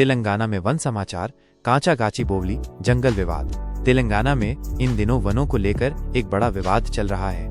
तेलंगाना में वन समाचार। कांचागाचिबोवली जंगल विवाद। तेलंगाना में इन दिनों वनों को लेकर एक बड़ा विवाद चल रहा है।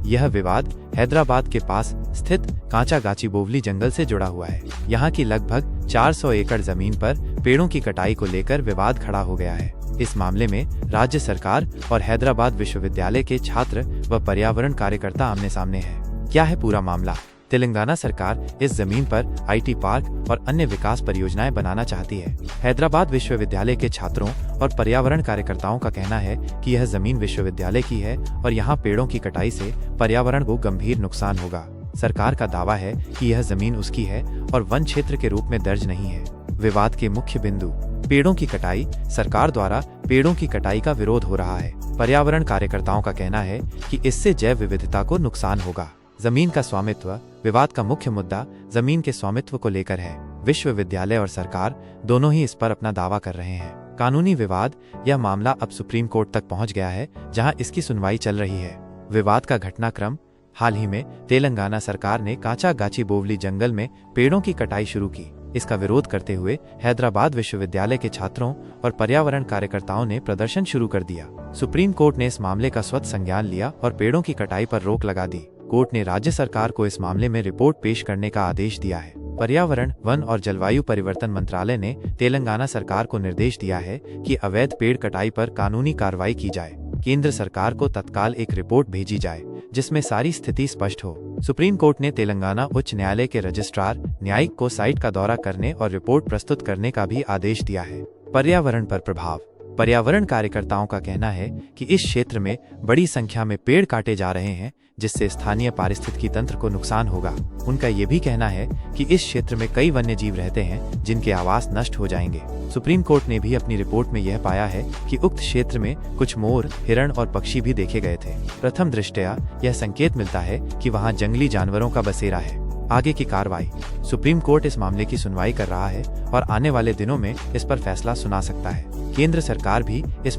यह विवाद हैदराबाद के पास स्थित कांचागाचिबोवली जंगल से जुड़ा हुआ है। यहाँ की लगभग 400 एकड़ जमीन पर पेड़ों की कटाई को लेकर विवाद खड़ा हो गया है। इस मामले में राज्य सरकार और हैदराबाद विश्वविद्यालय के छात्र व पर्यावरण कार्यकर्ता आमने सामने हैं। क्या है पूरा मामला? तेलंगाना सरकार इस जमीन पर आईटी पार्क और अन्य विकास परियोजनाएं बनाना चाहती है। हैदराबाद विश्वविद्यालय के छात्रों और पर्यावरण कार्यकर्ताओं का कहना है कि यह जमीन विश्वविद्यालय की है और यहाँ पेड़ों की कटाई से पर्यावरण को गंभीर नुकसान होगा। सरकार का दावा है कि यह जमीन उसकी है और वन क्षेत्र के रूप में दर्ज नहीं है। विवाद के मुख्य बिंदु: पेड़ों की कटाई। सरकार द्वारा पेड़ों की कटाई का विरोध हो रहा है। पर्यावरण कार्यकर्ताओं का कहना है कि इससे जैव विविधता को नुकसान होगा। जमीन का स्वामित्व। विवाद का मुख्य मुद्दा जमीन के स्वामित्व को लेकर है। विश्वविद्यालय और सरकार दोनों ही इस पर अपना दावा कर रहे हैं। कानूनी विवाद। यह मामला अब सुप्रीम कोर्ट तक पहुंच गया है, जहां इसकी सुनवाई चल रही है। विवाद का घटनाक्रम: हाल ही में तेलंगाना सरकार ने कांचागाचिबोवली जंगल में पेड़ों की कटाई शुरू की। इसका विरोध करते हुए हैदराबाद विश्वविद्यालय के छात्रों और पर्यावरण कार्यकर्ताओं ने प्रदर्शन शुरू कर दिया। सुप्रीम कोर्ट ने इस मामले का स्वतः संज्ञान लिया और पेड़ों की कटाई पर रोक लगा दी। कोर्ट ने राज्य सरकार को इस मामले में रिपोर्ट पेश करने का आदेश दिया है। पर्यावरण, वन और जलवायु परिवर्तन मंत्रालय ने तेलंगाना सरकार को निर्देश दिया है कि अवैध पेड़ कटाई पर कानूनी कार्रवाई की जाए। केंद्र सरकार को तत्काल एक रिपोर्ट भेजी जाए जिसमें सारी स्थिति स्पष्ट हो। सुप्रीम कोर्ट ने तेलंगाना उच्च न्यायालय के रजिस्ट्रार न्यायिक को साइट का दौरा करने और रिपोर्ट प्रस्तुत करने का भी आदेश दिया है। पर्यावरण पर प्रभाव। पर्यावरण कार्यकर्ताओं का कहना है कि इस क्षेत्र में बड़ी संख्या में पेड़ काटे जा रहे हैं, जिससे स्थानीय पारिस्थितिकी तंत्र को नुकसान होगा। उनका ये भी कहना है कि इस क्षेत्र में कई वन्य जीव रहते हैं जिनके आवास नष्ट हो जाएंगे। सुप्रीम कोर्ट ने भी अपनी रिपोर्ट में यह पाया है कि उक्त क्षेत्र में कुछ मोर, हिरण और पक्षी भी देखे गए थे। प्रथम दृष्टया यह संकेत मिलता है कि वहां जंगली जानवरों का बसेरा है। आगे की कार्रवाई। सुप्रीम कोर्ट इस मामले की सुनवाई कर रहा है और आने वाले दिनों में इस पर फैसला सुना सकता है। केंद्र सरकार भी इस